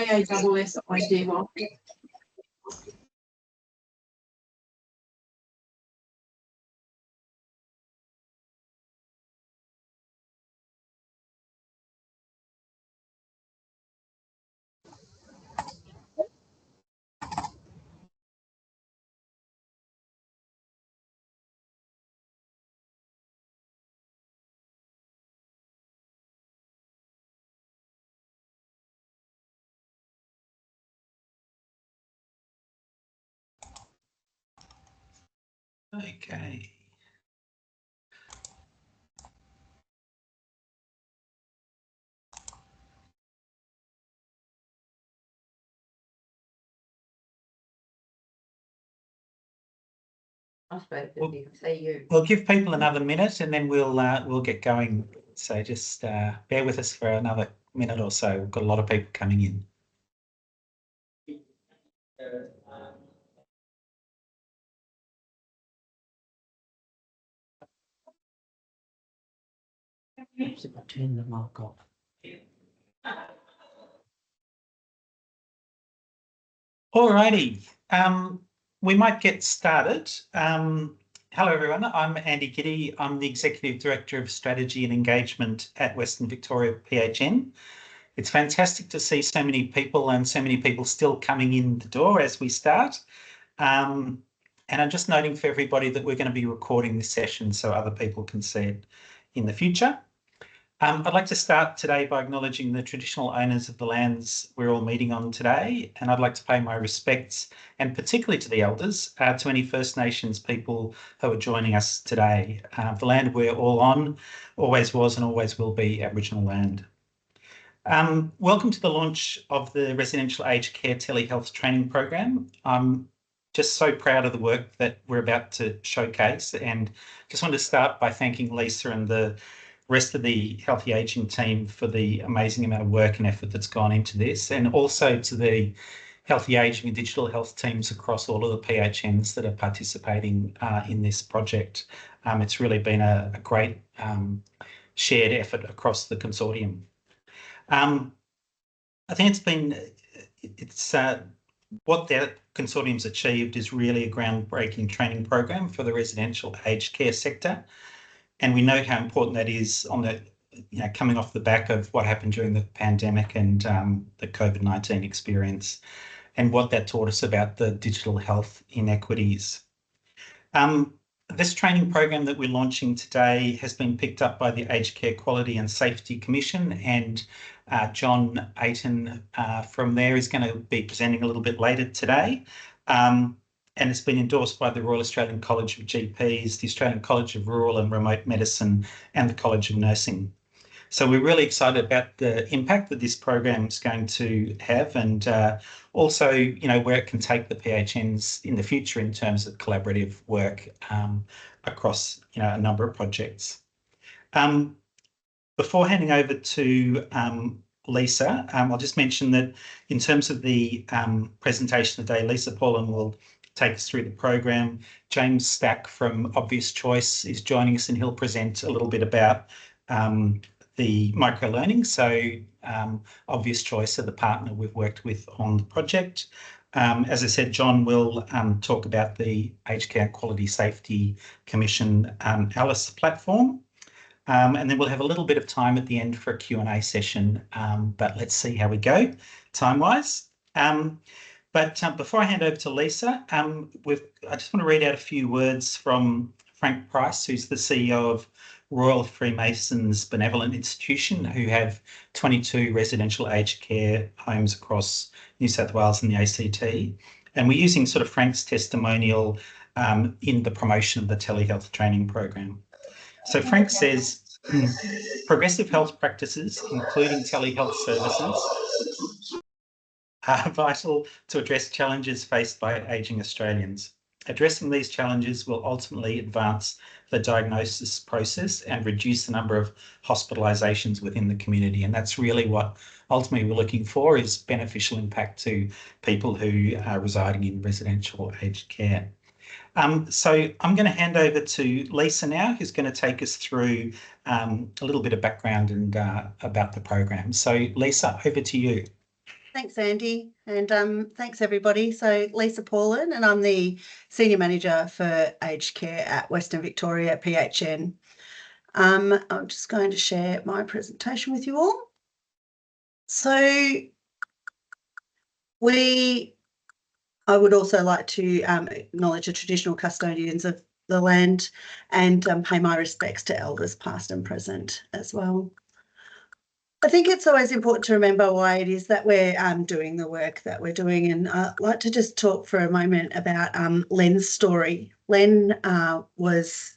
BASSIDY. Okay. We'll give people another minute and then we'll get going. So just bear with us for another minute or so. We've got a lot of people coming in. Turn the mic off. Alrighty, we might get started. Hello everyone, I'm Andy Giddy. I'm the Executive Director of Strategy and Engagement at Western Victoria PHN. It's fantastic to see so many people and so many people still coming in the door as we start. And I'm just noting for everybody that we're going to be recording this session so other people can see it in the future. I'd like to start today by acknowledging the traditional owners of the lands we're all meeting on today, and I'd like to pay my respects, and particularly to the elders, to any First Nations people who are joining us today. The land we're all on always was and always will be Aboriginal land. Welcome to the launch of the Residential Aged Care Telehealth Training Program. I'm just so proud of the work that we're about to showcase, and just want to start by thanking Lisa and the rest of the Healthy Aging team for the amazing amount of work and effort that's gone into this, and also to the Healthy Aging and digital health teams across all of the PHNs that are participating in this project. It's really been a great shared effort across the consortium. I think what that consortium's achieved is really a groundbreaking training program for the residential aged care sector. And we know how important that is on the, coming off the back of what happened during the pandemic and the COVID-19 experience, and what that taught us about the digital health inequities. This training program that we're launching today has been picked up by the Aged Care Quality and Safety Commission, and John Ayton from there is going to be presenting a little bit later today. And it's been endorsed by the Royal Australian College of GPs, the Australian College of Rural and Remote Medicine, and the College of Nursing. So we're really excited about the impact that this program is going to have, and also, where it can take the PHNs in the future in terms of collaborative work across, a number of projects. Before handing over to Lisa, I'll just mention that in terms of the presentation today, Lisa Paulin will take us through the program. James Stack from Obvious Choice is joining us, and he'll present a little bit about the micro-learning. So Obvious Choice are the partner we've worked with on the project. As I said, John will talk about the Aged Care Quality Safety Commission Alice platform. And then we'll have a little bit of time at the end for a Q&A session, but let's see how we go time-wise. But before I hand over to Lisa, I just want to read out a few words from Frank Price, who's the CEO of Royal Freemasons Benevolent Institution, who have 22 residential aged care homes across New South Wales and the ACT. And we're using sort of Frank's testimonial in the promotion of the telehealth training program. So Frank says, progressive health practices, including telehealth services, are vital to address challenges faced by ageing Australians. Addressing these challenges will ultimately advance the diagnosis process and reduce the number of hospitalisations within the community. And that's really what ultimately we're looking for, is beneficial impact to people who are residing in residential aged care. So I'm going to hand over to Lisa now, who's going to take us through a little bit of background and about the program. So Lisa, over to you. Thanks, Andy, and thanks everybody. So Lisa Paulin, and I'm the Senior Manager for Aged Care at Western Victoria PHN. I'm just going to share my presentation with you all. So I would also like to acknowledge the traditional custodians of the land and pay my respects to elders past and present as well. I think it's always important to remember why it is that we're doing the work that we're doing. And I'd like to just talk for a moment about Len's story. Len was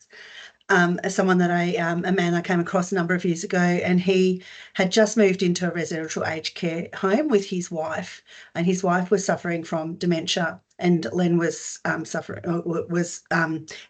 someone that a man I came across a number of years ago, and he had just moved into a residential aged care home with his wife, and his wife was suffering from dementia, and Len was in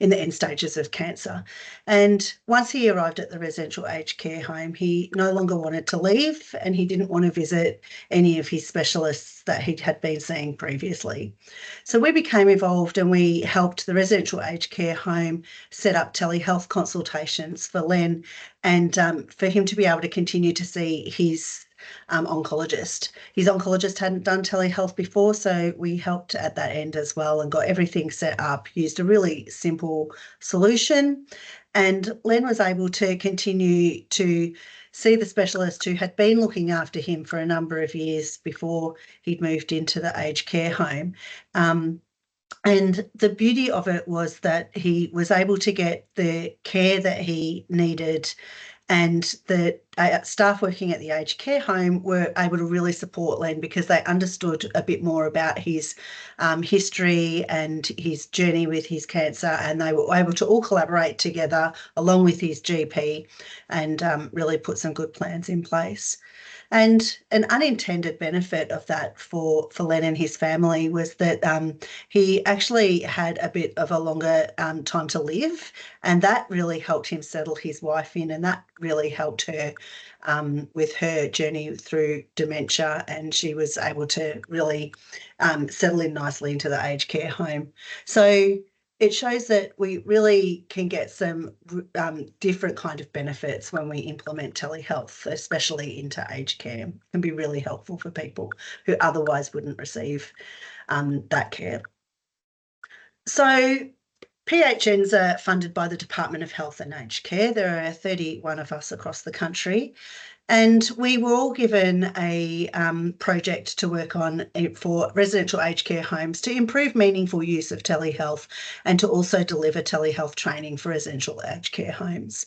the end stages of cancer. And once he arrived at the residential aged care home, he no longer wanted to leave, and he didn't want to visit any of his specialists that he had been seeing previously. So we became involved, and we helped the residential aged care home set up telehealth consultations for Len, and for him to be able to continue to see his oncologist. His oncologist hadn't done telehealth before, so we helped at that end as well and got everything set up, used a really simple solution. And Len was able to continue to see the specialist who had been looking after him for a number of years before he'd moved into the aged care home. And the beauty of it was that he was able to get the care that he needed, and the staff working at the aged care home were able to really support Len because they understood a bit more about his history and his journey with his cancer, and they were able to all collaborate together along with his GP and really put some good plans in place. And an unintended benefit of that for Len and his family was that he actually had a bit of a longer time to live, and that really helped him settle his wife in, and that really helped her with her journey through dementia, and she was able to really settle in nicely into the aged care home. So it shows that we really can get some different kind of benefits when we implement telehealth, especially into aged care. It can be really helpful for people who otherwise wouldn't receive that care. So PHNs are funded by the Department of Health and Aged Care. There are 31 of us across the country. And we were all given a project to work on for residential aged care homes to improve meaningful use of telehealth and to also deliver telehealth training for residential aged care homes.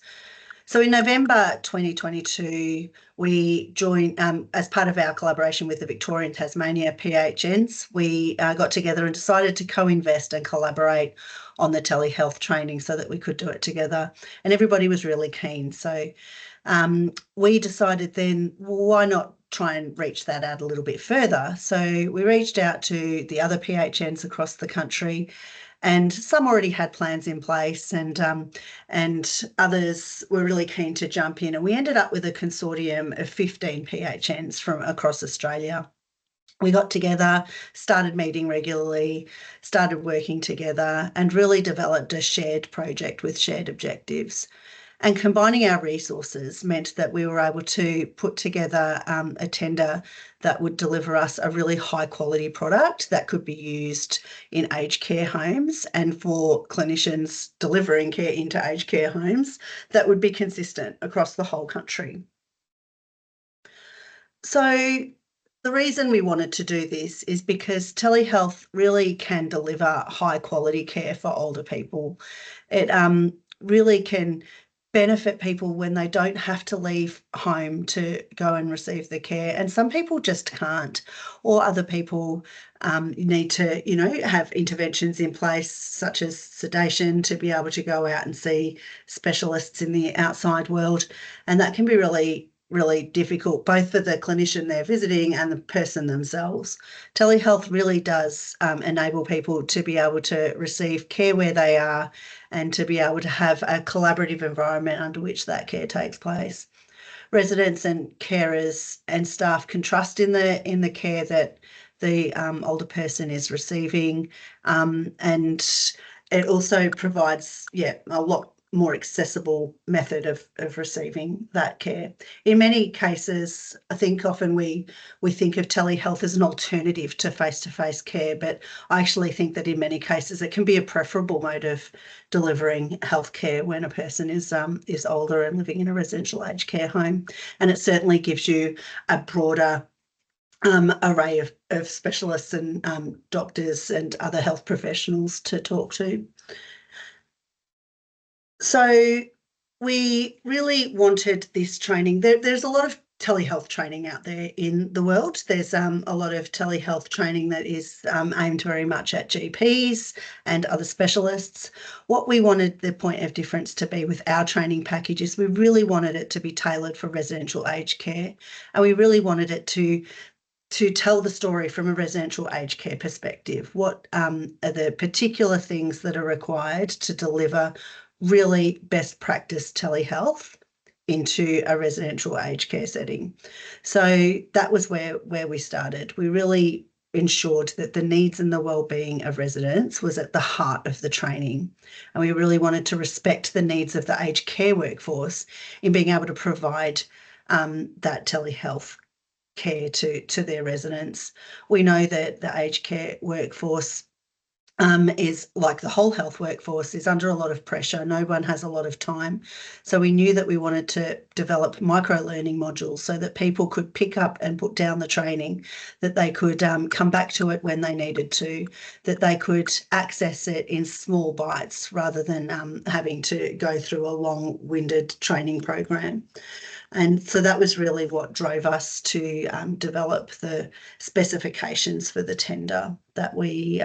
So in November 2022, we joined, as part of our collaboration with the Victorian Tasmania PHNs, we got together and decided to co-invest and collaborate on the telehealth training so that we could do it together. And everybody was really keen. So we decided then, well, why not try and reach that out a little bit further? So we reached out to the other PHNs across the country, and some already had plans in place, and others were really keen to jump in. And we ended up with a consortium of 15 PHNs from across Australia. We got together, started meeting regularly, started working together, and really developed a shared project with shared objectives. And combining our resources meant that we were able to put together a tender that would deliver us a really high quality product that could be used in aged care homes, and for clinicians delivering care into aged care homes that would be consistent across the whole country. So the reason we wanted to do this is because telehealth really can deliver high quality care for older people. It really can benefit people when they don't have to leave home to go and receive the care. And some people just can't, or other people need to, have interventions in place, such as sedation, to be able to go out and see specialists in the outside world. And that can be really difficult, both for the clinician they're visiting and the person themselves. Telehealth really does enable people to be able to receive care where they are and to be able to have a collaborative environment under which that care takes place. Residents and carers and staff can trust in the care that the older person is receiving, and it also provides a lot more accessible method of receiving that care. In many cases, I think often we think of telehealth as an alternative to face-to-face care, but I actually think that in many cases it can be a preferable mode of delivering healthcare when a person is older and living in a residential aged care home, and it certainly gives you a broader array of specialists and doctors and other health professionals to talk to. So we really wanted this training. There's a lot of telehealth training out there in the world. There's a lot of telehealth training that is aimed very much at GPs and other specialists. What we wanted the point of difference to be with our training package is we really wanted it to be tailored for residential aged care, and we really wanted it to tell the story from a residential aged care perspective. What are the particular things that are required to deliver really best practice telehealth into a residential aged care setting? So that was where we started. We really ensured that the needs and the wellbeing of residents was at the heart of the training. And we really wanted to respect the needs of the aged care workforce in being able to provide that telehealth care to their residents. We know that the aged care workforce is, like the whole health workforce, is under a lot of pressure. No one has a lot of time. So we knew that we wanted to develop micro-learning modules so that people could pick up and put down the training, that they could come back to it when they needed to, that they could access it in small bites rather than having to go through a long-winded training program. And so that was really what drove us to develop the specifications for the tender that we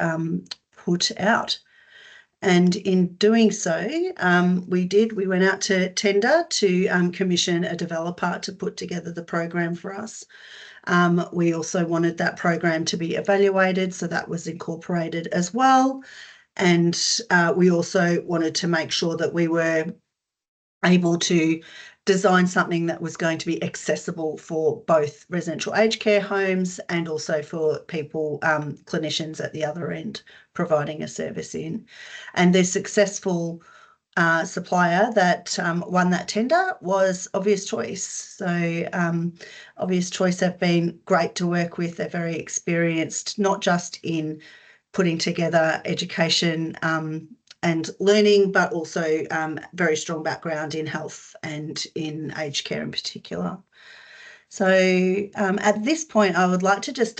put out. And in doing so, we went out to tender to commission a developer to put together the program for us. We also wanted that program to be evaluated, so that was incorporated as well. And we also wanted to make sure that we were able to design something that was going to be accessible for both residential aged care homes and also for people, clinicians at the other end, providing a service in. And the successful supplier that won that tender was Obvious Choice. So Obvious Choice have been great to work with. They're very experienced, not just in putting together education and learning, but also very strong background in health and in aged care in particular. So at this point, I would like to just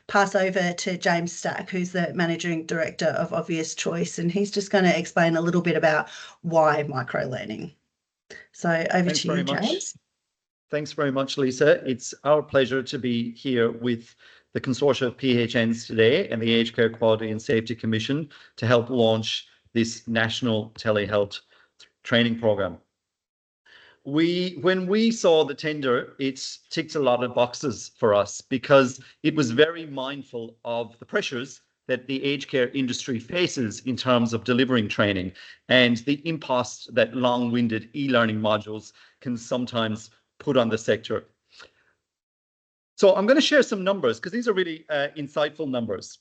pass over to James Stack, who's the Managing Director of Obvious Choice, and he's just going to explain a little bit about why microlearning. So over to you, James. Thanks very much, Lisa. It's our pleasure to be here with the consortium of PHNs today and the Aged Care Quality and Safety Commission to help launch this national telehealth training program. When we saw the tender, it ticked a lot of boxes for us because it was very mindful of the pressures that the aged care industry faces in terms of delivering training and the impasse that long-winded e-learning modules can sometimes put on the sector. So I'm going to share some numbers because these are really insightful numbers.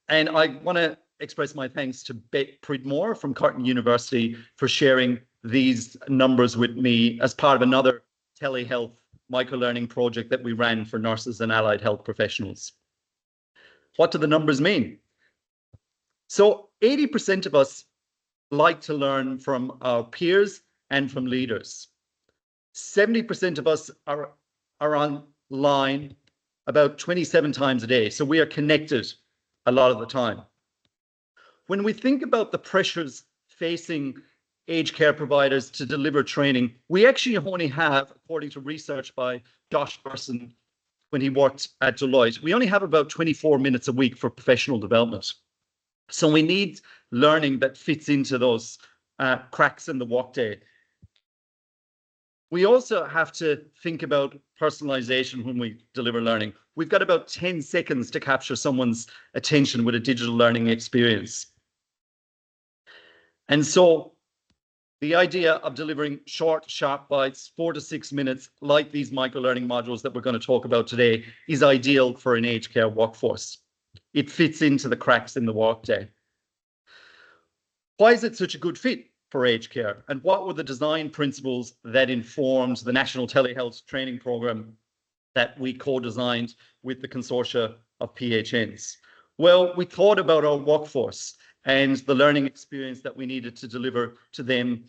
And I want to express my thanks to Beth Pridmore from Curtin University for sharing these numbers with me as part of another telehealth microlearning project that we ran for nurses and allied health professionals. What do the numbers mean? So 80% of us like to learn from our peers and from leaders. 70% of us are online about 27 times a day. So we are connected a lot of the time. When we think about the pressures facing aged care providers to deliver training, we actually only have, according to research by Josh Burson when he worked at Deloitte, we only have about 24 minutes a week for professional development. So we need learning that fits into those cracks in the workday. We also have to think about personalization when we deliver learning. We've got about 10 seconds to capture someone's attention with a digital learning experience. And so the idea of delivering short, sharp bites, 4 to 6 minutes, like these microlearning modules that we're going to talk about today, is ideal for an aged care workforce. It fits into the cracks in the workday. Why is it such a good fit? for aged care, and what were the design principles that informed the National Telehealth Training Programme that we co-designed with the consortia of PHNs? Well, we thought about our workforce and the learning experience that we needed to deliver to them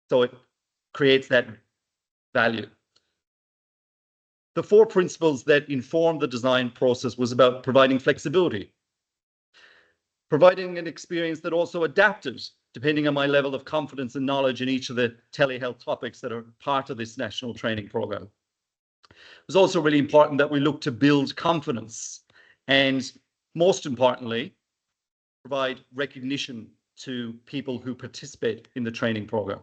so it creates that value. The 4 principles that informed the design process was about providing flexibility, providing an experience that also adapted depending on my level of confidence and knowledge in each of the telehealth topics that are part of this national training program. It was also really important that we look to build confidence and, most importantly, provide recognition to people who participate in the training program.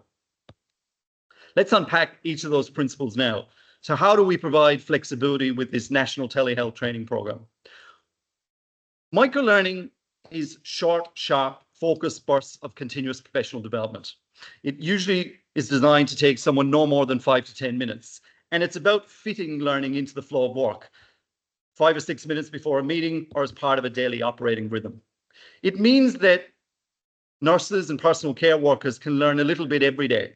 Let's unpack each of those principles now. So how do we provide flexibility with this national telehealth training program? Microlearning is short, sharp, focused bursts of continuous professional development. It usually is designed to take someone no more than 5 to 10 minutes. And it's about fitting learning into the flow of work, 5 or 6 minutes before a meeting or as part of a daily operating rhythm. It means that nurses and personal care workers can learn a little bit every day.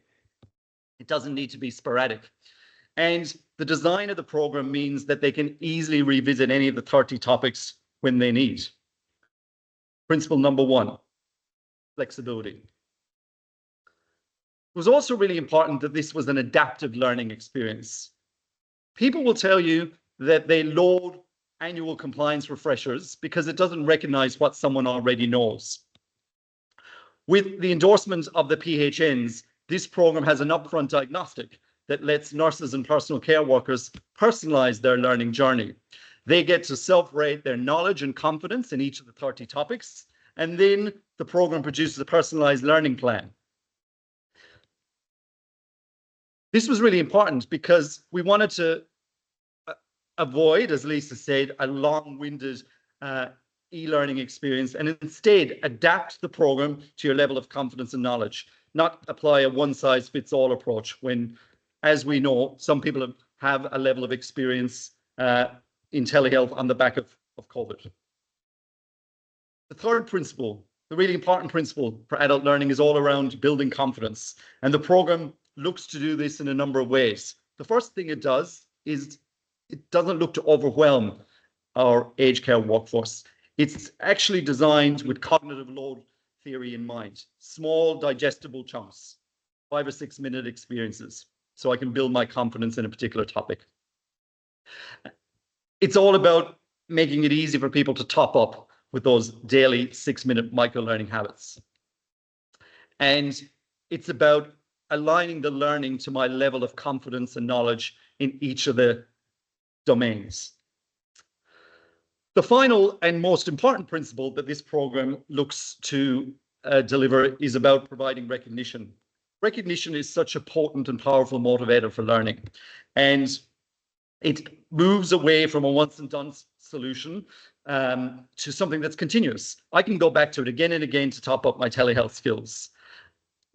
It doesn't need to be sporadic. And the design of the program means that they can easily revisit any of the 30 topics when they need. Principle number 1, flexibility. It was also really important that this was an adaptive learning experience. People will tell you that they load annual compliance refreshers because it doesn't recognize what someone already knows. With the endorsement of the PHNs, this program has an upfront diagnostic that lets nurses and personal care workers personalize their learning journey. They get to self-rate their knowledge and confidence in each of the 30 topics, and then the program produces a personalized learning plan. This was really important because we wanted to avoid, as Lisa said, a long-winded e-learning experience, and instead adapt the program to your level of confidence and knowledge, not apply a one-size-fits-all approach when, as we know, some people have a level of experience in telehealth on the back of COVID. The third principle, the really important principle for adult learning, is all around building confidence. And the program looks to do this in a number of ways. The first thing it does is it doesn't look to overwhelm our aged care workforce. It's actually designed with cognitive load theory in mind. Small, digestible chunks, 5 or 6 minute experiences, so I can build my confidence in a particular topic. It's all about making it easy for people to top up with those daily 6-minute micro-learning habits. And it's about aligning the learning to my level of confidence and knowledge in each of the domains. The final and most important principle that this program looks to deliver is about providing recognition. Recognition is such a potent and powerful motivator for learning, and it moves away from a once and done solution to something that's continuous. I can go back to it again and again to top up my telehealth skills.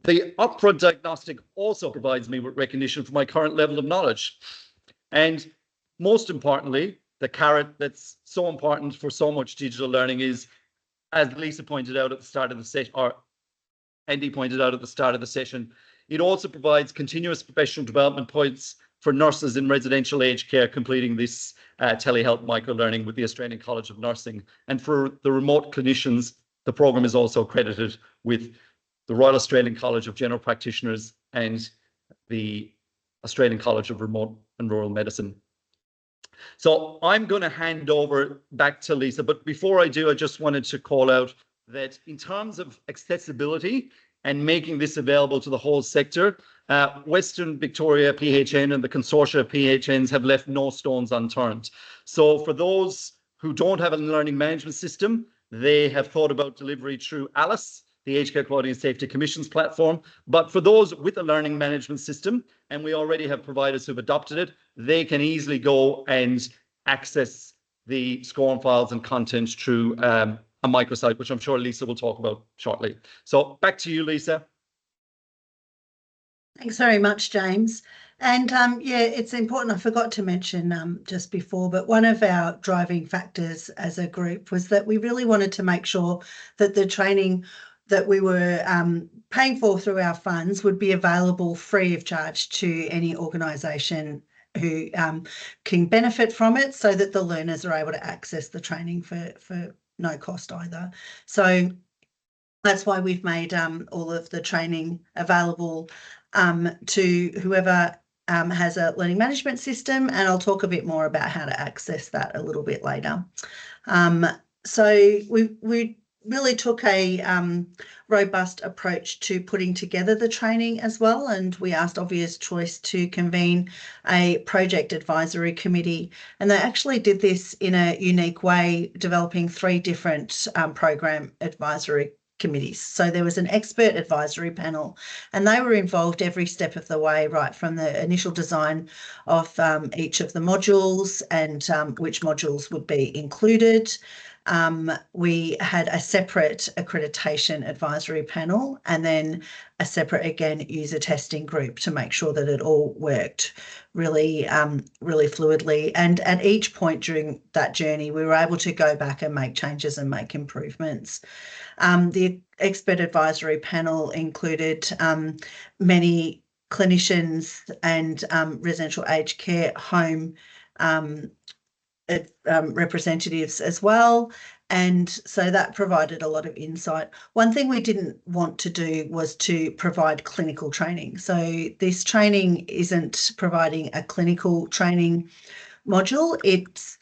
The upfront diagnostic also provides me with recognition for my current level of knowledge. And most importantly, the carrot that's so important for so much digital learning is, as Lisa pointed out at the start of the session, or Andy pointed out at the start of the session, it also provides continuous professional development points for nurses in residential aged care completing this telehealth microlearning with the Australian College of Nursing. And for the remote clinicians, the program is also accredited with the Royal Australian College of General Practitioners and the Australian College of Remote and Rural Medicine. So I'm going to hand over back to Lisa, but before I do, I just wanted to call out that in terms of accessibility and making this available to the whole sector, Western Victoria PHN and the consortia of PHNs have left no stones unturned. So for those who don't have a learning management system, they have thought about delivery through ALICE, the Aged Care Quality and Safety Commission's platform. But for those with a learning management system, and we already have providers who've adopted it, they can easily go and access the SCORM files and content through a microsite, which I'm sure Lisa will talk about shortly. So back to you, Lisa. Thanks very much, James. And yeah, it's important. I forgot to mention just before, but one of our driving factors as a group was that we really wanted to make sure that the training that we were paying for through our funds would be available free of charge to any organisation who can benefit from it, so that the learners are able to access the training for no cost either. So that's why we've made all of the training available to whoever has a learning management system, and I'll talk a bit more about how to access that a little bit later. So we really took a robust approach to putting together the training as well, and we asked Obvious Choice to convene a project advisory committee, and they actually did this in a unique way, developing 3 different program advisory committees. So there was an expert advisory panel, and they were involved every step of the way, right from the initial design of each of the modules and which modules would be included. We had a separate accreditation advisory panel, and then a separate, again, user testing group to make sure that it all worked really fluidly. And at each point during that journey, we were able to go back and make changes and make improvements. The expert advisory panel included many clinicians and residential aged care home representatives as well. And so that provided a lot of insight. One thing we didn't want to do was to provide clinical training. So this training isn't providing a clinical training module. It's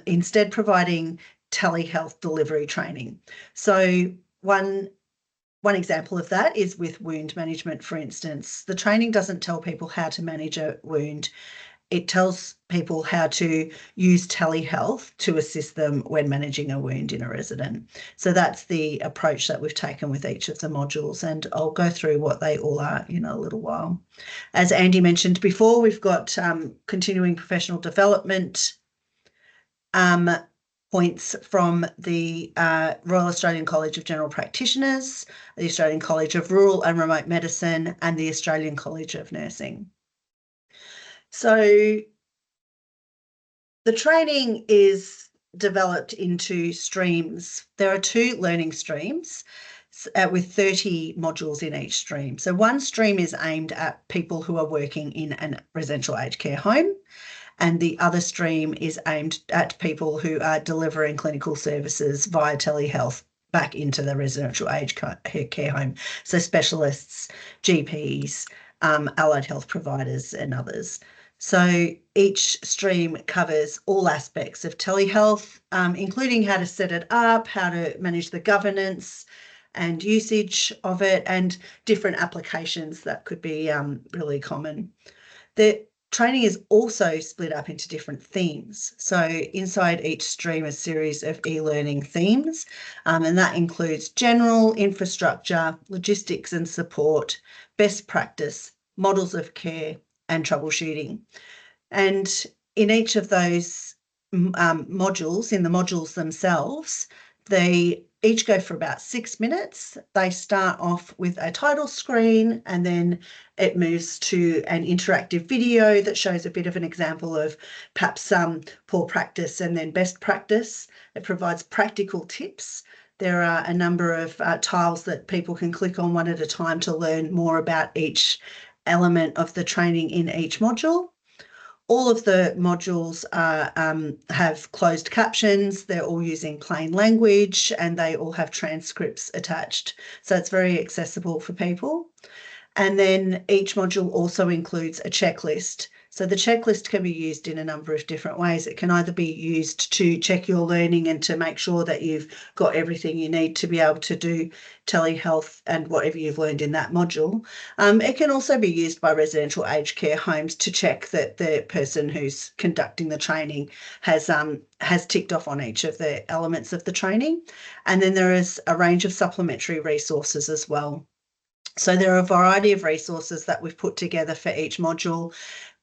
instead providing telehealth delivery training. So one example of that is with wound management, for instance. The training doesn't tell people how to manage a wound. It tells people how to use telehealth to assist them when managing a wound in a resident. So that's the approach that we've taken with each of the modules, and I'll go through what they all are in a little while. As Andy mentioned before, we've got continuing professional development points from the Royal Australian College of General Practitioners, the Australian College of Rural and Remote Medicine, and the Australian College of Nursing. So the training is developed into streams. There are 2 learning streams with 30 modules in each stream. So one stream is aimed at people who are working in a residential aged care home, and the other stream is aimed at people who are delivering clinical services via telehealth back into the residential aged care home. So specialists, GPs, allied health providers and others. So each stream covers all aspects of telehealth, including how to set it up, how to manage the governance and usage of it, and different applications that could be really common. The training is also split up into different themes. So inside each stream, a series of e-learning themes, and that includes general, infrastructure, logistics and support, best practice, models of care, and troubleshooting. And in each of those modules, in the modules themselves, they each go for about 6 minutes. They start off with a title screen, and then it moves to an interactive video that shows a bit of an example of perhaps poor practice and then best practice. It provides practical tips. There are a number of tiles that people can click on one at a time to learn more about each element of the training in each module. All of the modules have closed captions. They're all using plain language, and they all have transcripts attached. So it's very accessible for people. And then each module also includes a checklist. So the checklist can be used in a number of different ways. It can either be used to check your learning and to make sure that you've got everything you need to be able to do telehealth and whatever you've learned in that module. It can also be used by residential aged care homes to check that the person who's conducting the training has ticked off on each of the elements of the training. And then there is a range of supplementary resources as well. So there are a variety of resources that we've put together for each module.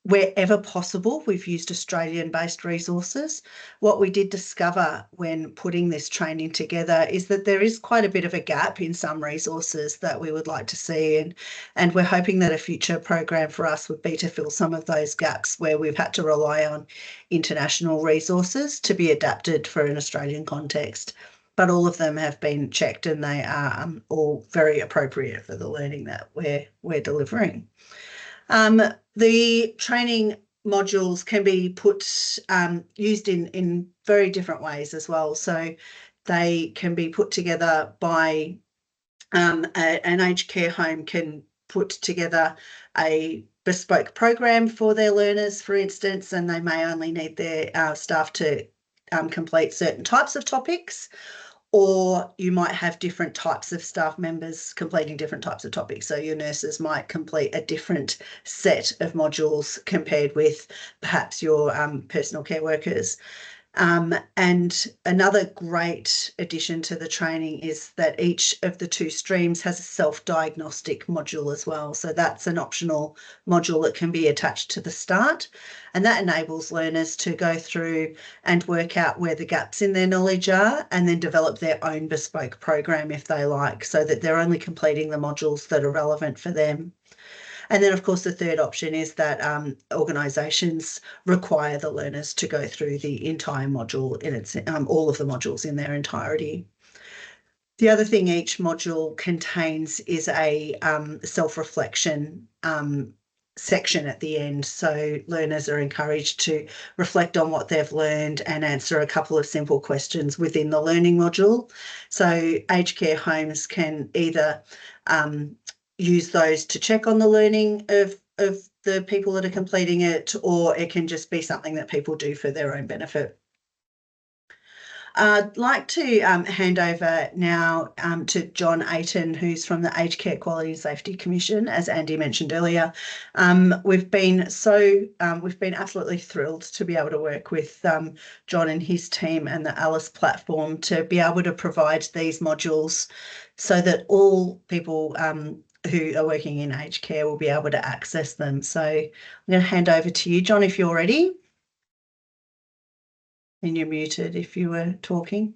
Wherever possible, we've used Australian-based resources. What we did discover when putting this training together is that there is quite a bit of a gap in some resources that we would like to see, and we're hoping that a future program for us would be to fill some of those gaps where we've had to rely on international resources to be adapted for an Australian context. but all of them have been checked and they are all very appropriate for the learning that we're delivering. The training modules can be used in very different ways as well. So they can be put together by an aged care home can put together a bespoke program for their learners, for instance, and they may only need their staff to complete certain types of topics, or you might have different types of staff members completing different types of topics. So your nurses might complete a different set of modules compared with perhaps your personal care workers. And another great addition to the training is that each of the two streams has a self-diagnostic module as well. So that's an optional module that can be attached to the start. And that enables learners to go through and work out where the gaps in their knowledge are and then develop their own bespoke program if they like, so that they're only completing the modules that are relevant for them. And then, of course, the third option is that organisations require the learners to go through the entire module in its all of the modules in their entirety. The other thing each module contains is a self-reflection section at the end. So learners are encouraged to reflect on what they've learned and answer a couple of simple questions within the learning module. So aged care homes can either use those to check on the learning of the people that are completing it, or it can just be something that people do for their own benefit. I'd like to hand over now to John Ayton, who's from the Aged Care Quality and Safety Commission, as Andy mentioned earlier. We've been absolutely thrilled to be able to work with John and his team and the Alice platform to be able to provide these modules so that all people who are working in aged care will be able to access them. So I'm going to hand over to you, John, if you're ready. And you're muted if you were talking.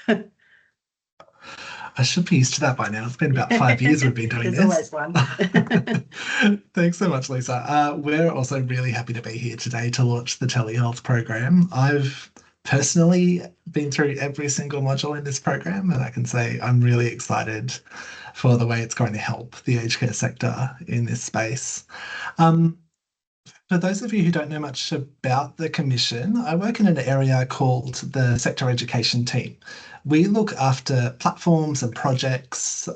I should be used to that by now. It's been about 5 years we've been doing There's this. always one. Thanks so much, Lisa. We're also really happy to be here today to launch the Telehealth program. I've personally been through every single module in this program, and I can say I'm really excited for the way it's going to help the aged care sector in this space. For those of you who don't know much about the Commission, I work in an area called the Sector Education Team. We look after platforms and projects.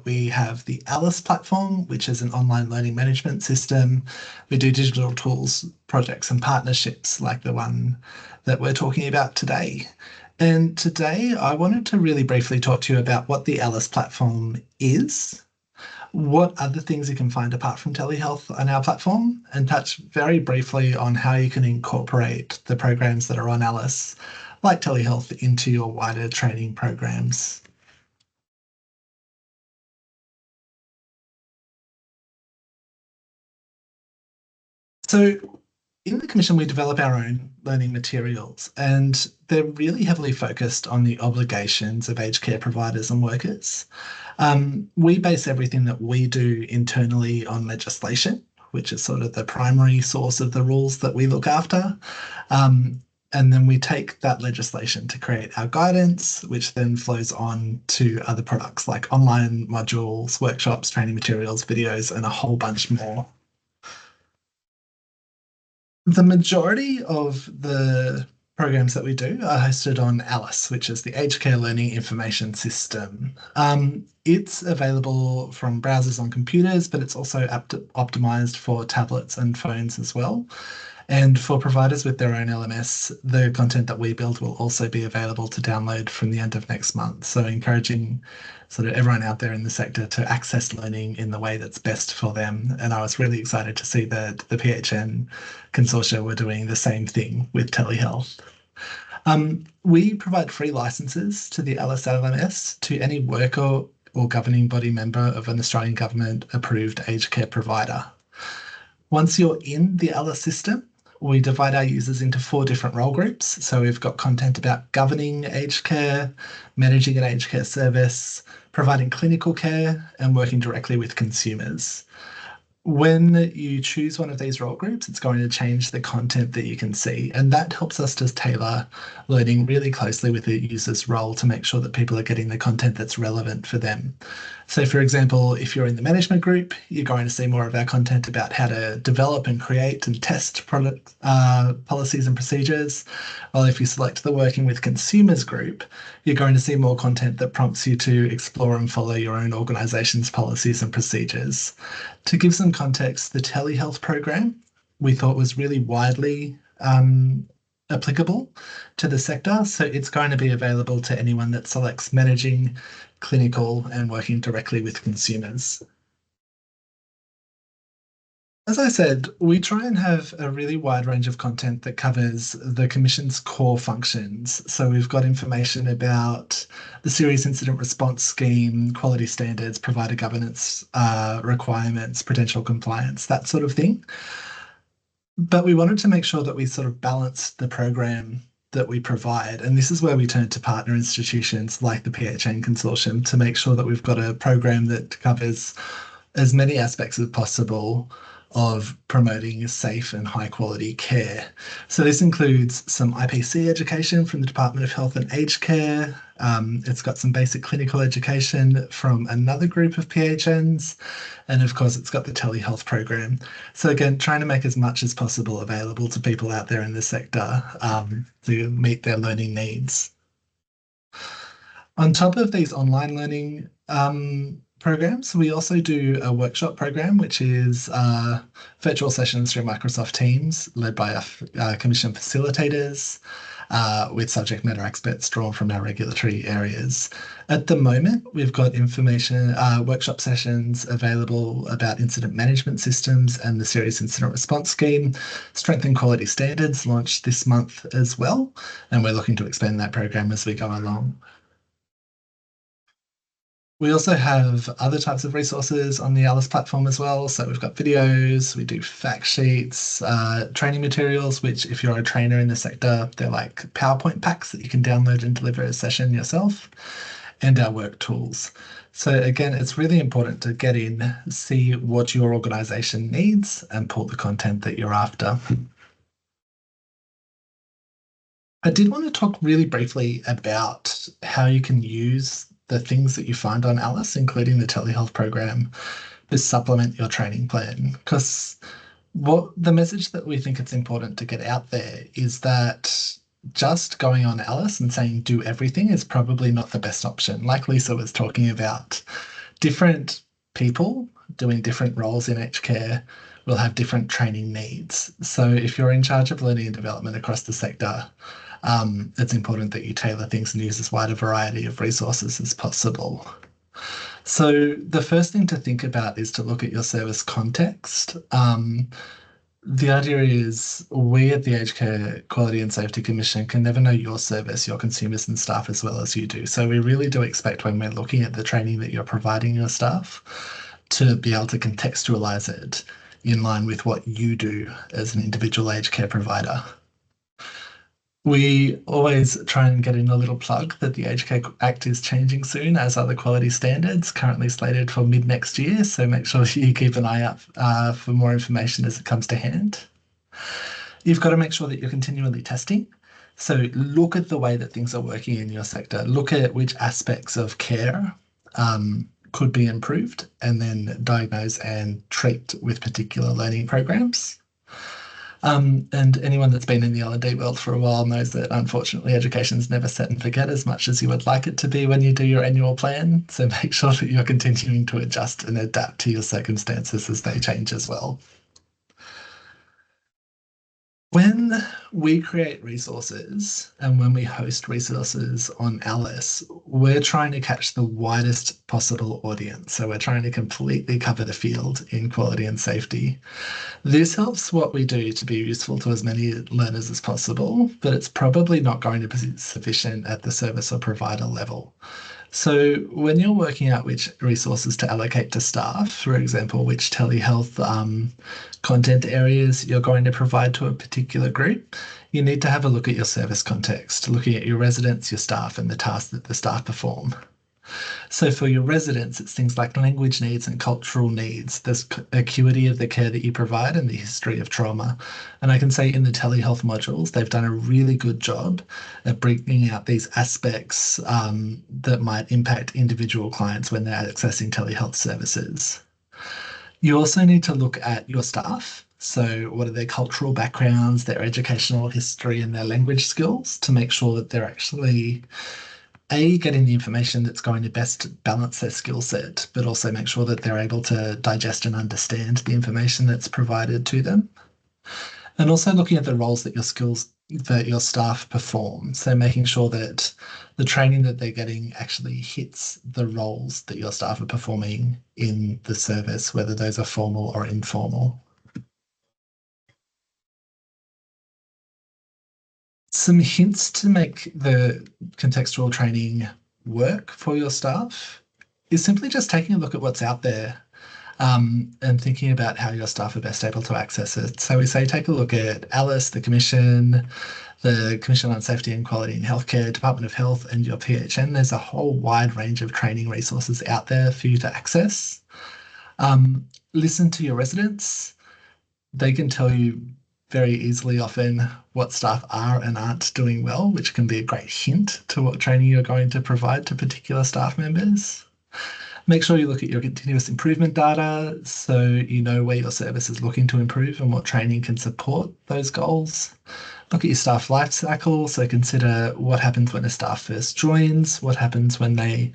We have the Alice platform, which is an online learning management system. We do digital tools, projects and partnerships like the one that we're talking about today. And today I wanted to really briefly talk to you about what the Alice platform is, what other things you can find apart from telehealth on our platform, and touch very briefly on how you can incorporate the programs that are on Alice, like telehealth, into your wider training programs. So in the Commission, we develop our own learning materials, and they're really heavily focused on the obligations of aged care providers and workers. We base everything that we do internally on legislation, which is sort of the primary source of the rules that we look after. And then we take that legislation to create our guidance, which then flows on to other products like online modules, workshops, training materials, videos, and a whole bunch more. The majority of the programs that we do are hosted on Alice, which is the Aged Care Learning Information System. It's available from browsers on computers, but it's also optimized for tablets and phones as well. And for providers with their own LMS, the content that we build will also be available to download from the end of next month. So encouraging sort of everyone out there in the sector to access learning in the way that's best for them. And I was really excited to see that the PHN consortia were doing the same thing with telehealth. We provide free licenses to the Alice LMS to any worker or governing body member of an Australian government approved aged care provider. Once you're in the Alice system, we divide our users into 4 different role groups. So we've got content about governing aged care, managing an aged care service, providing clinical care, and working directly with consumers. When you choose one of these role groups, it's going to change the content that you can see. And that helps us to tailor learning really closely with the user's role to make sure that people are getting the content that's relevant for them. So, for example, if you're in the management group, you're going to see more of our content about how to develop and create and test product policies and procedures. While if you select the working with consumers group, you're going to see more content that prompts you to explore and follow your own organisation's policies and procedures. To give some context, the Telehealth program we thought was really widely applicable to the sector. So it's going to be available to anyone that selects managing, clinical, and working directly with consumers. As I said, we try and have a really wide range of content that covers the Commission's core functions. So we've got information about the Serious Incident Response Scheme, quality standards, provider governance requirements, prudential compliance, that sort of thing. But we wanted to make sure that we sort of balanced the program that we provide. And this is where we turn to partner institutions like the PHN Consortium to make sure that we've got a program that covers as many aspects as possible of promoting safe and high quality care. So this includes some IPC education from the Department of Health and Aged Care. It's got some basic clinical education from another group of PHNs. And of course, it's got the telehealth program. So again, trying to make as much as possible available to people out there in the sector to meet their learning needs. On top of these online learning programs, we also do a workshop program, which is virtual sessions through Microsoft Teams, led by our Commission facilitators, with subject matter experts drawn from our regulatory areas. At the moment, we've got information, workshop sessions available about incident management systems and the Serious Incident Response Scheme. Strength and Quality Standards launched this month as well, and we're looking to expand that program as we go along. We also have other types of resources on the Alice platform as well. So we've got videos, we do fact sheets, training materials, which if you're a trainer in the sector, they're like PowerPoint packs that you can download and deliver a session yourself, and our work tools. So again, it's really important to get in, see what your organisation needs and pull the content that you're after. I did want to talk really briefly about how you can use the things that you find on Alice, including the telehealth program, to supplement your training plan. Because what the message that we think it's important to get out there is that just going on Alice and saying do everything is probably not the best option. Like Lisa was talking about, different people doing different roles in aged care will have different training needs. So if you're in charge of learning and development across the sector, it's important that you tailor things and use as wide a variety of resources as possible. So the first thing to think about is to look at your service context. The idea is we at the Aged Care Quality and Safety Commission can never know your service, your consumers and staff as well as you do. So we really do expect when we're looking at the training that you're providing your staff to be able to contextualise it in line with what you do as an individual aged care provider. We always try and get in a little plug that the Aged Care Act is changing soon, as are the quality standards, currently slated for mid next year. So make sure you keep an eye out for more information as it comes to hand. You've got to make sure that you're continually testing. So look at the way that things are working in your sector. Look at which aspects of care could be improved, and then diagnose and treat with particular learning programs. And anyone that's been in the L&D world for a while knows that unfortunately education's never set and forget as much as you would like it to be when you do your annual plan. So make sure that you're continuing to adjust and adapt to your circumstances as they change as well. When we create resources and when we host resources on Alice, we're trying to catch the widest possible audience. So we're trying to completely cover the field in quality and safety. This helps what we do to be useful to as many learners as possible, but it's probably not going to be sufficient at the service or provider level. So when you're working out which resources to allocate to staff, for example, which telehealth content areas you're going to provide to a particular group, you need to have a look at your service context, looking at your residents, your staff, and the tasks that the staff perform. So for your residents, it's things like language needs and cultural needs. There's acuity of the care that you provide and the history of trauma. And I can say in the telehealth modules, they've done a really good job at bringing out these aspects that might impact individual clients when they're accessing telehealth services. You also need to look at your staff. So what are their cultural backgrounds, their educational history, and their language skills to make sure that they're actually getting the information that's going to best balance their skill set, but also make sure that they're able to digest and understand the information that's provided to them. And also looking at the roles that your staff perform. So making sure that the training that they're getting actually hits the roles that your staff are performing in the service, whether those are formal or informal. Some hints to make the contextual training work for your staff is simply just taking a look at what's out there and thinking about how your staff are best able to access it. So we say take a look at ALICE, the Commission on Safety and Quality in Healthcare, Department of Health, and your PHN. There's a whole wide range of training resources out there for you to access. Listen to your residents. They can tell you very easily often what staff are and aren't doing well, which can be a great hint to what training you're going to provide to particular staff members. Make sure you look at your continuous improvement data so you know where your service is looking to improve and what training can support those goals. Look at your staff life cycle, so consider what happens when a staff first joins, what happens when they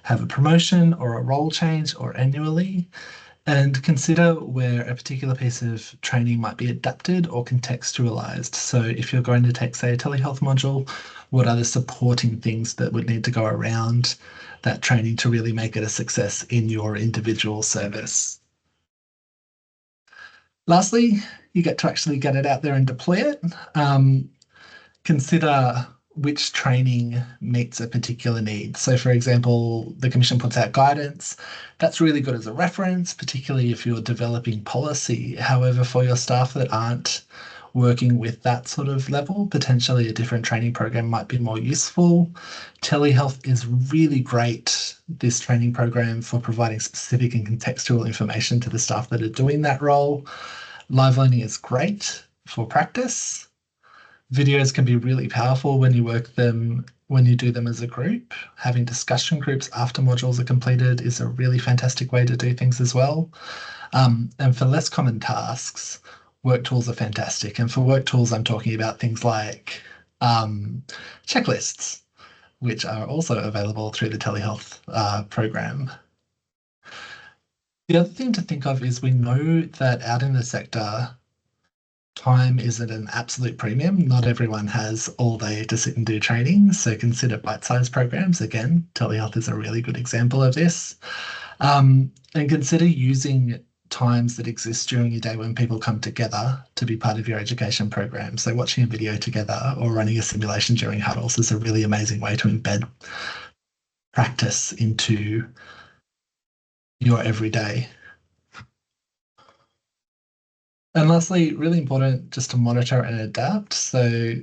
have a promotion or a role change or annually, and consider where a particular piece of training might be adapted or contextualized. So if you're going to take, say, a telehealth module, what are the supporting things that would need to go around that training to really make it a success in your individual service? Lastly, you get to actually get it out there and deploy it. Consider which training meets a particular need. So for example, the Commission puts out guidance. That's really good as a reference, particularly if you're developing policy. However, for your staff that aren't working with that sort of level, potentially a different training program might be more useful. Telehealth is really great, this training program, for providing specific and contextual information to the staff that are doing that role. Live learning is great for practice. Videos can be really powerful when you do them as a group. Having discussion groups after modules are completed is a really fantastic way to do things as well. And for less common tasks, work tools are fantastic. And for work tools, I'm talking about things like checklists, which are also available through the telehealth program. The other thing to think of is we know that out in the sector, time is at an absolute premium. Not everyone has all day to sit and do training, so consider bite-sized programs. Again, telehealth is a really good example of this. And consider using times that exist during your day when people come together to be part of your education program. So watching a video together or running a simulation during huddles is a really amazing way to embed practice into your everyday. And lastly, really important just to monitor and adapt. So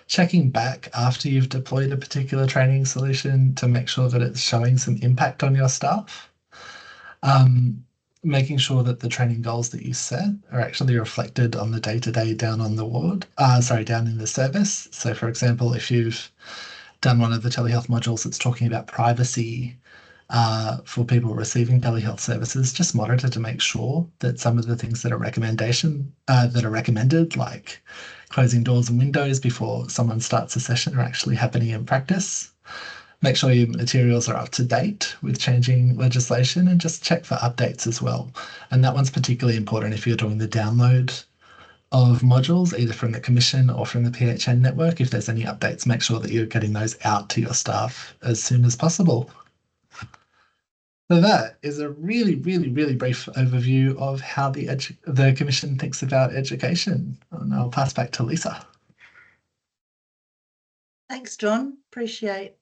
checking back after you've deployed a particular training solution to make sure that it's showing some impact on your staff. Making sure that the training goals that you set are actually reflected on the day-to-day down on the ward, down in the service. So for example, if you've done one of the telehealth modules that's talking about privacy, for people receiving telehealth services, just monitor to make sure that some of the things that are recommended, like closing doors and windows before someone starts a session, are actually happening in practice. Make sure your materials are up to date with changing legislation, and just check for updates as well. And that one's particularly important if you're doing the download of modules, either from the Commission or from the PHN network. If there's any updates, make sure that you're getting those out to your staff as soon as possible. So that is a really, really, really brief overview of how the Commission thinks about education. And I'll pass back to Lisa. Thanks, John. Appreciate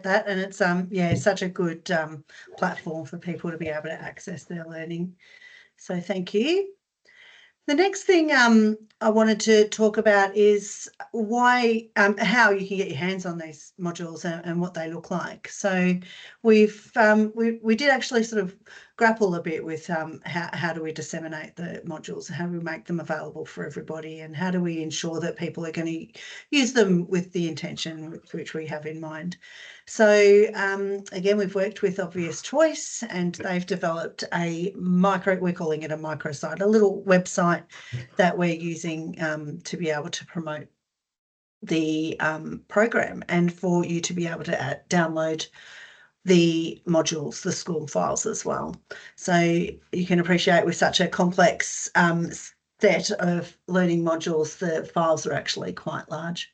that. And it's such a good platform for people to be able to access their learning. So thank you. The next thing I wanted to talk about is why, how you can get your hands on these modules and what they look like. So we did actually sort of grapple a bit with how do we disseminate the modules, how do we make them available for everybody, and how do we ensure that people are going to use them with the intention which we have in mind. So again, we've worked with Obvious Choice, and they've developed we're calling it a microsite, a little website that we're using to be able to promote the program and for you to be able to download the modules, the school files as well. So you can appreciate with such a complex set of learning modules, the files are actually quite large.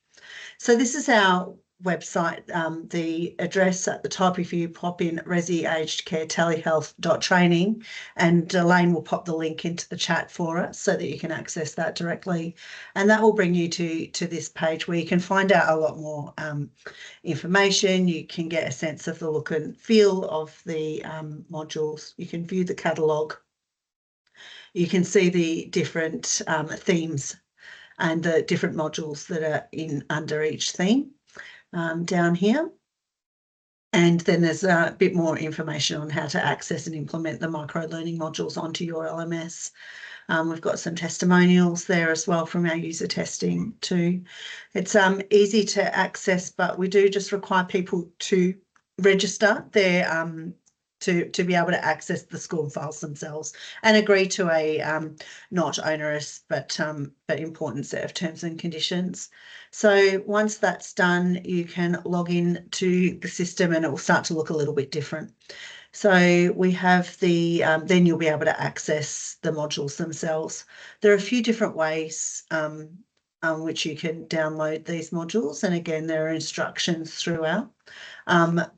So this is our website. The address at the top, if you pop in Resi Aged Care Telehealth.training, and Elaine will pop the link into the chat for us so that you can access that directly. And that will bring you to this page where you can find out a lot more information. You can get a sense of the look and feel of the modules. You can view the catalogue. You can see the different themes and the different modules that are under each theme down here. And then there's a bit more information on how to access and implement the micro-learning modules onto your LMS. We've got some testimonials there as well from our user testing too. It's easy to access, but we do just require people to register their to be able to access the school files themselves and agree to a not onerous but important set of terms and conditions. So once that's done, you can log in to the system and it will start to look a little bit different. So we have the, then you'll be able to access the modules themselves. There are a few different ways which you can download these modules. And again, there are instructions throughout.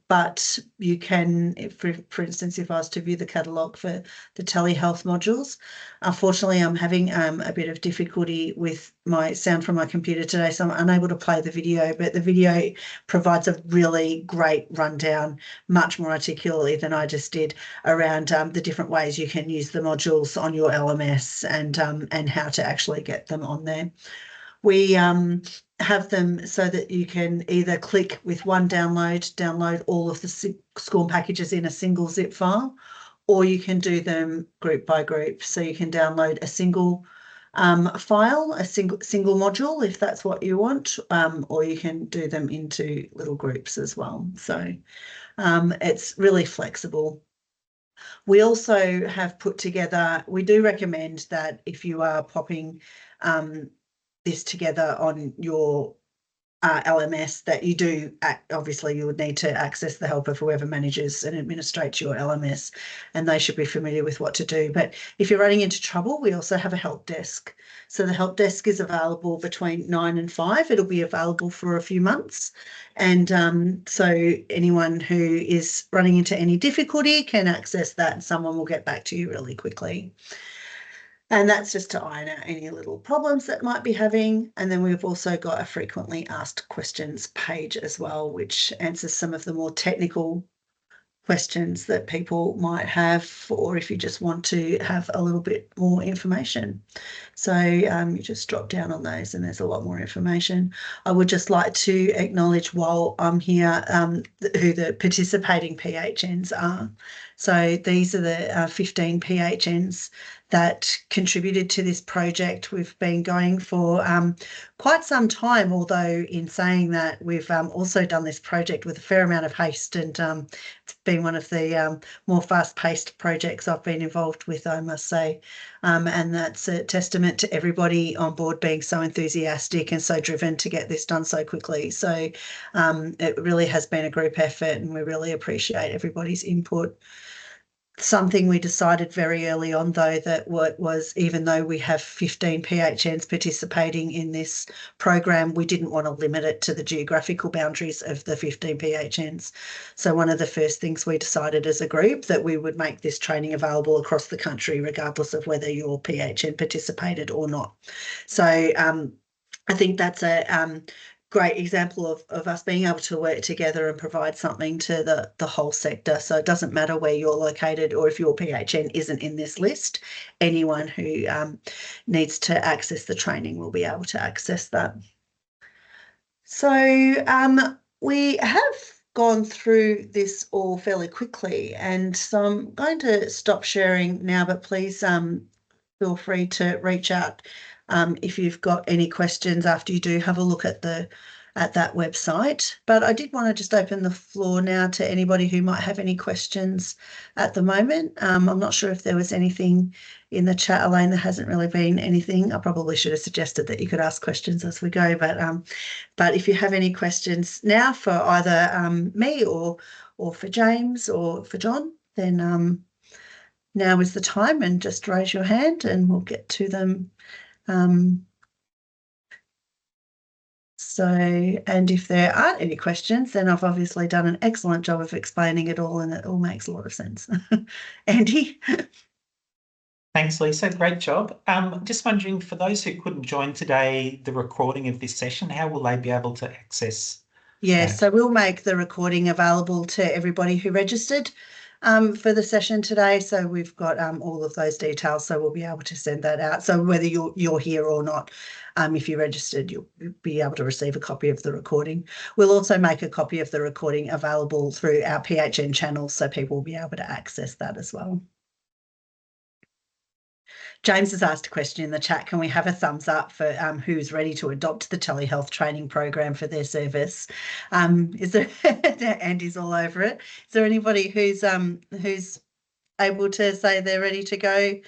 But you can, for instance, if I was to view the catalogue for the telehealth modules, unfortunately, I'm having a bit of difficulty with my sound from my computer today, so I'm unable to play the video, but the video provides a really great rundown, much more articulately than I just did, around the different ways you can use the modules on your LMS and how to actually get them on there. We have them so that you can either click with one download all of the school packages in a single zip file, or you can do them group by group. So you can download a single file, a single module if that's what you want, or you can do them into little groups as well. So it's really flexible. We also have put together, we do recommend that if you are popping this together on your LMS, that you do, obviously you would need to access the help of whoever manages and administrates your LMS, and they should be familiar with what to do. But if you're running into trouble, we also have a help desk. So the help desk is available between 9 and 5. It'll be available for a few months. And so anyone who is running into any difficulty can access that and someone will get back to you really quickly. And that's just to iron out any little problems that might be having. And then we've also got a frequently asked questions page as well, which answers some of the more technical questions that people might have, or if you just want to have a little bit more information. So you just drop down on those and there's a lot more information. I would just like to acknowledge while I'm here who the participating PHNs are. So these are the 15 PHNs that contributed to this project. We've been going for quite some time, although in saying that we've also done this project with a fair amount of haste, and it's been one of the more fast-paced projects I've been involved with, I must say. And that's a testament to everybody on board being so enthusiastic and so driven to get this done so quickly. So it really has been a group effort and we really appreciate everybody's input. Something we decided very early on, though, that was even though we have 15 PHNs participating in this program, we didn't want to limit it to the geographical boundaries of the 15 PHNs. So one of the first things we decided as a group that we would make this training available across the country, regardless of whether your PHN participated or not. So I think that's great example of us being able to work together and provide something to the whole sector. So it doesn't matter where you're located or if your PHN isn't in this list, anyone who needs to access the training will be able to access that. So we have gone through this all fairly quickly, and so I'm going to stop sharing now, but please feel free to reach out if you've got any questions after you do have a look at that website. But I did want to just open the floor now to anybody who might have any questions at the moment. I'm not sure if there was anything in the chat, Elaine. There hasn't really been anything. I probably should have suggested that you could ask questions as we go, but if you have any questions now for either me or for James or for John, then now is the time, and just raise your hand and we'll get to them. And if there aren't any questions, then I've obviously done an excellent job of explaining it all, and it all makes a lot of sense. Andy? Thanks, Lisa. Great job. Just wondering, for those who couldn't join today, the recording of this session, how will they be able to access? Yeah, so we'll make the recording available to everybody who registered for the session today. So we've got all of those details, so we'll be able to send that out. So whether you're here or not, if you registered, you'll be able to receive a copy of the recording. We'll also make a copy of the recording available through our PHN channels, so people will be able to access that as well. James has asked a question in the chat. Can we have a thumbs up for who's ready to adopt the telehealth training program for their service? Is there Andy's all over it? Is there anybody who's able to say they're ready to go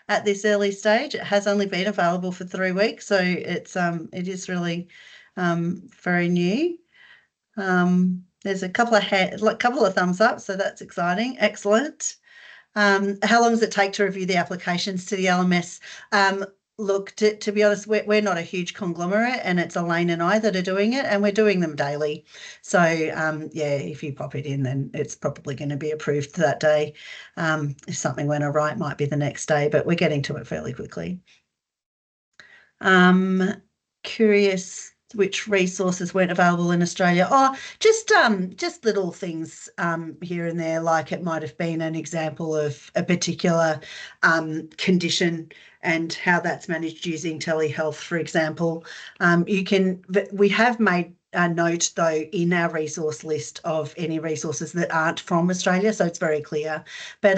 at this early stage? It has only been available for 3 weeks, so it is really very new. There's a couple of thumbs up, so that's exciting. Excellent. How long does it take to review the applications to the LMS? Look, to be honest, we're not a huge conglomerate, and it's Elaine and I that are doing it, and we're doing them daily. So, yeah, if you pop it in, then it's probably going to be approved that day. If something went awry, it might be the next day, but we're getting to it fairly quickly. Curious which resources weren't available in Australia. Oh, just little things here and there, like it might have been an example of a particular condition and how that's managed using telehealth, for example. We have made a note, though, in our resource list of any resources that aren't from Australia, so it's very clear. But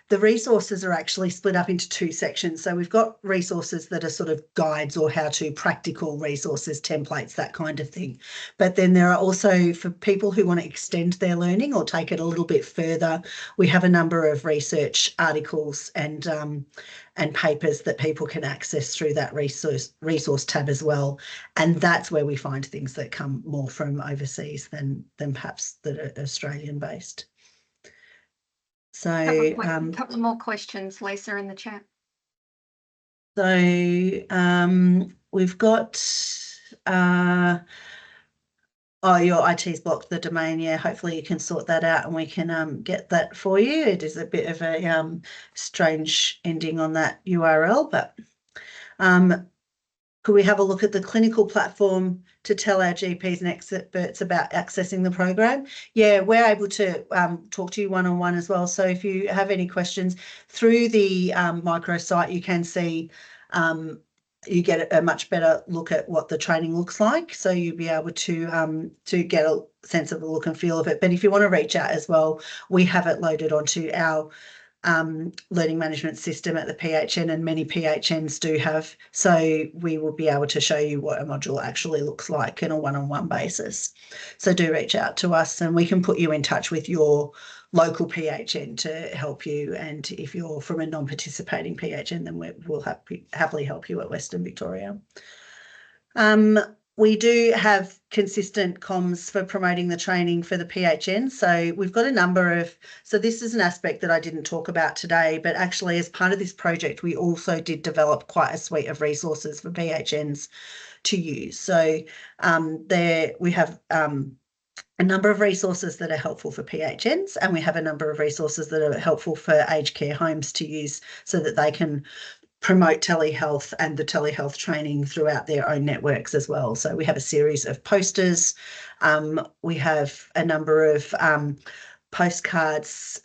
the resources are actually split up into 2 sections. So we've got resources that are sort of guides or how-to practical resources, templates, that kind of thing. But then there are also, for people who want to extend their learning or take it a little bit further, we have a number of research articles and papers that people can access through that resource tab as well. And that's where we find things that come more from overseas than perhaps that are Australian based. So a couple more questions, Lisa, in the chat. So we've got your IT's blocked the domain. Yeah, hopefully you can sort that out and we can get that for you. It is a bit of a strange ending on that URL, but could we have a look at the clinical platform to tell our GPs and experts about accessing the program? Yeah, we're able to talk to you one-on-one as well. So if you have any questions through the microsite, you can see you get a much better look at what the training looks like. So you'll be able to get a sense of the look and feel of it. But if you want to reach out as well, we have it loaded onto our learning management system at the PHN, and many PHNs do have. So we will be able to show you what a module actually looks like in a one-on-one basis. So do reach out to us and we can put you in touch with your local PHN to help you. And if you're from a non-participating PHN, then we'll happily help you at Western Victoria. We do have consistent comms for promoting the training for the PHN. So we've got a number of, so this is an aspect that I didn't talk about today, but actually as part of this project, we also did develop quite a suite of resources for PHNs to use. So there we have a number of resources that are helpful for PHNs, and we have a number of resources that are helpful for aged care homes to use so that they can promote telehealth and the telehealth training throughout their own networks as well. So we have a series of posters. We have a number of postcards,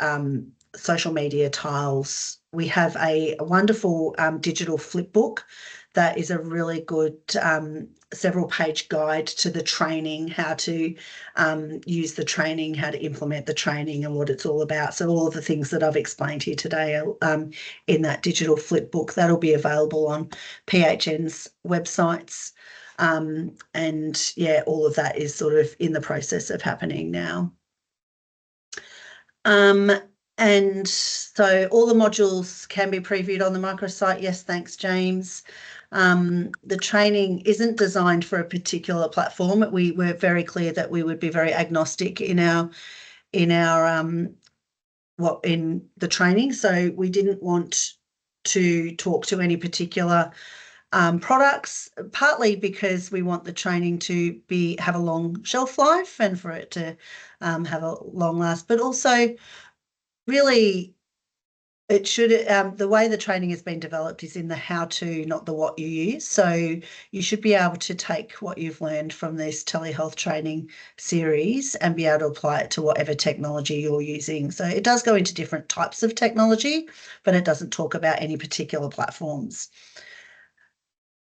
social media tiles. We have a wonderful digital flip book that is a really good several page guide to the training, how to use the training, how to implement the training and what it's all about. So all of the things that I've explained here today are in that digital flip book. That'll be available on PHN's websites. And yeah, all of that is sort of in the process of happening now. And so all the modules can be previewed on the microsite. Yes, thanks, James. The training isn't designed for a particular platform. We were very clear that we would be very agnostic in the training. So we didn't want to talk to any particular products, partly because we want the training to have a long shelf life and for it to have a long last, but also really it should, the way the training has been developed is in the how to, not the what you use. So you should be able to take what you've learned from this telehealth training series and be able to apply it to whatever technology you're using. So it does go into different types of technology, but it doesn't talk about any particular platforms.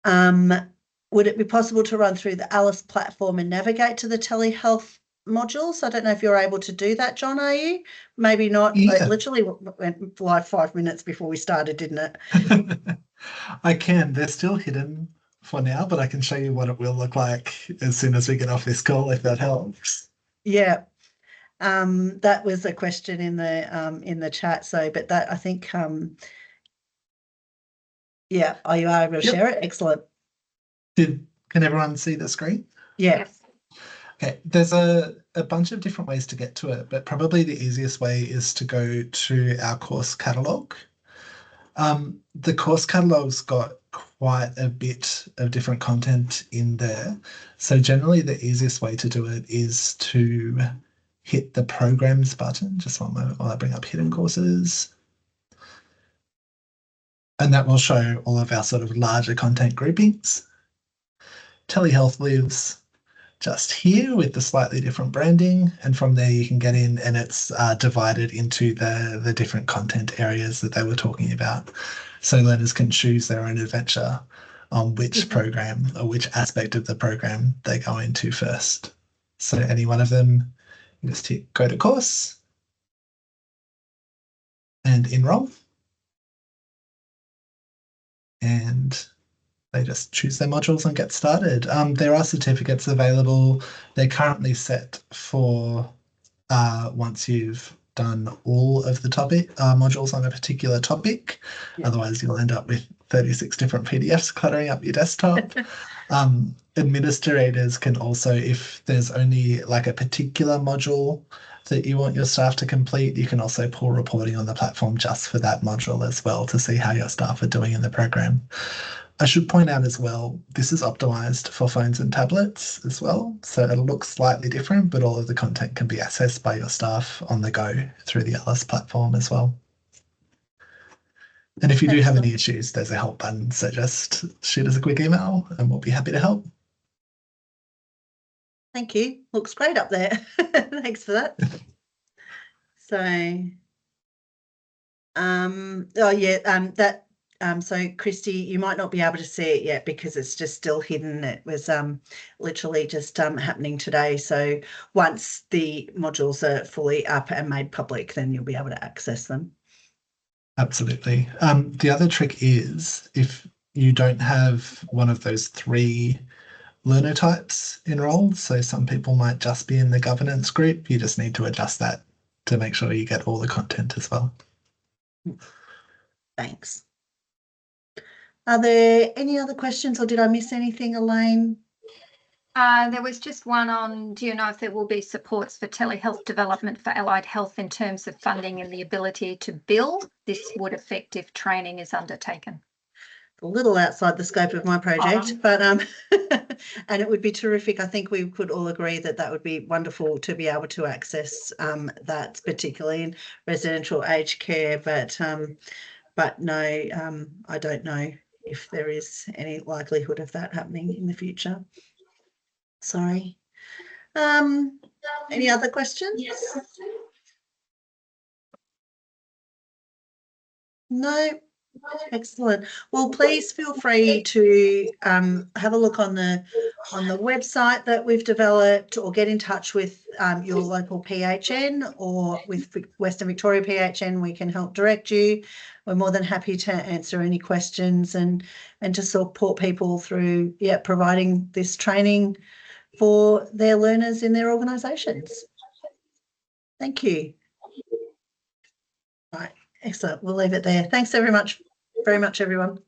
Would it be possible to run through the Alice platform and navigate to the telehealth modules? I don't know if you're able to do that, John, are you? Maybe not. Yeah. It literally went live 5 minutes before we started, didn't it? I can. They're still hidden for now, but I can show you what it will look like as soon as we get off this call, if that helps. Yeah. That was a question in the chat. So, but that I think, yeah, are you able to share it? Excellent. Can everyone see the screen? Yeah. Yes. Okay, there's a bunch of different ways to get to it, but probably the easiest way is to go to our course catalogue. The course catalogue's got quite a bit of different content in there. So generally the easiest way to do it is to hit the programs button. Just one moment while I bring up hidden courses. And that will show all of our sort of larger content groupings. Telehealth lives just here with the slightly different branding, and from there you can get in and it's divided into the different content areas that they were talking about. So learners can choose their own adventure on which program or which aspect of the program they go into first. So any one of them, you just hit go to course and enroll. And they just choose their modules and get started. There are certificates available. They're currently set for once you've done all of the topic modules on a particular topic. Yeah. Otherwise, you'll end up with 36 different PDFs cluttering up your desktop. Administrators can also, if there's only like a particular module that you want your staff to complete, you can also pull reporting on the platform just for that module as well to see how your staff are doing in the program. I should point out as well, this is optimized for phones and tablets as well. So it'll look slightly different, but all of the content can be accessed by your staff on the go through the Alice platform as well. And if you do have any issues, there's a help button. So just shoot us a quick email and we'll be happy to help. Thank you. Looks great up there. Thanks for that. So, so Christy, you might not be able to see it yet because it's just still hidden. It was literally just happening today. So once the modules are fully up and made public, then you'll be able to access them. Absolutely. The other trick is if you don't have one of those 3 learner types enrolled, so some people might just be in the governance group, you just need to adjust that to make sure you get all the content as well. Thanks. Are there any other questions or did I miss anything, Elaine? There was just one on, do you know if there will be supports for telehealth development for allied health in terms of funding and the ability to bill? This would affect if training is undertaken. A little outside the scope of my project, but and it would be terrific. I think we could all agree that that would be wonderful to be able to access that, particularly in residential aged care. But but no, I don't know if there is any likelihood of that happening in the future. Sorry. Any other questions? No. Excellent. Well, please feel free to have a look on the website that we've developed, or get in touch with your local PHN, or with Western Victoria PHN. We can help direct you. We're more than happy to answer any questions and to support people through providing this training for their learners in their organisations. Thank you. Right, excellent. We'll leave it there. Thanks very much, everyone.